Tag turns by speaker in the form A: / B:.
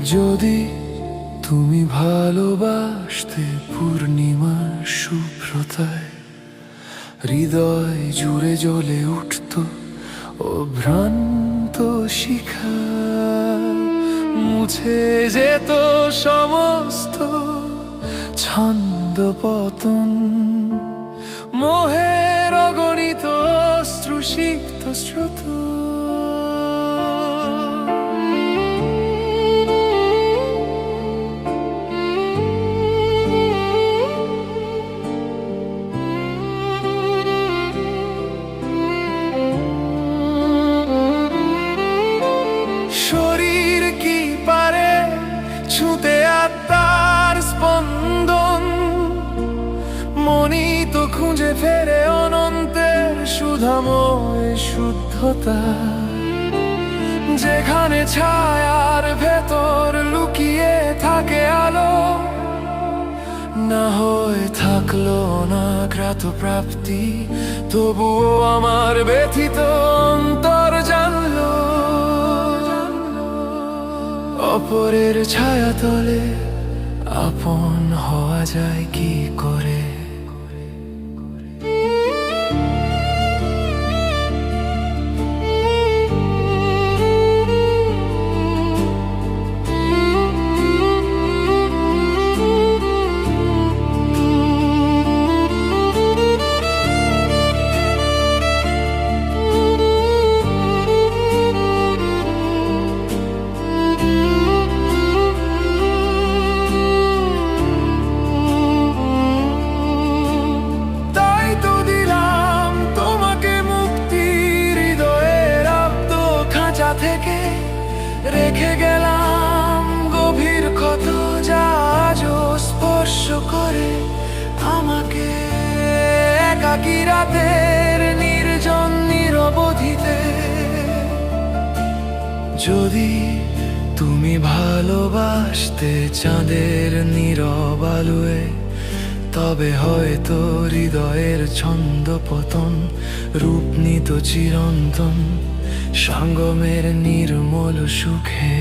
A: যদি তুমি ভালোবাসতে পূর্ণিমার শুভ্রতায়, হৃদয় জুড়ে জ্বলে উঠত ভ্রান্ত শিখা, মুছে যেত সমস্ত ছন্দ পতন, মোহের অগণিত অশ্রুসিক্ত স্রোত। শরীর কি পারে ছুঁতে আত্মার স্পন্দন, মনি তো খুঁজে ফেরে অনন্তের সুধাময় শুদ্ধতা, যেখানে ছায়ার ভেতর লুকিয়ে থাকে আলো। না হয়ে থাকলো অনাঘ্রাত প্রাপ্তি, তবুও আমার ব্যথিত অন্তর জানলো, অপরের ছায়া তলে আপন হওয়া যায় কি করে। থেকে রেখে গেলাম গভীর ক্ষত, যা আজও স্পর্শ করে আমাকে একাকী রাতের নির্জন নিরবধিতে। যদি তুমি ভালোবাসতে চাঁদের নীরব আলোয়, তবে হয়তো হৃদয়ের ছন্দ পতন রূপ নিত চিরন্তন সঙ্গমের নির্মল সুখে।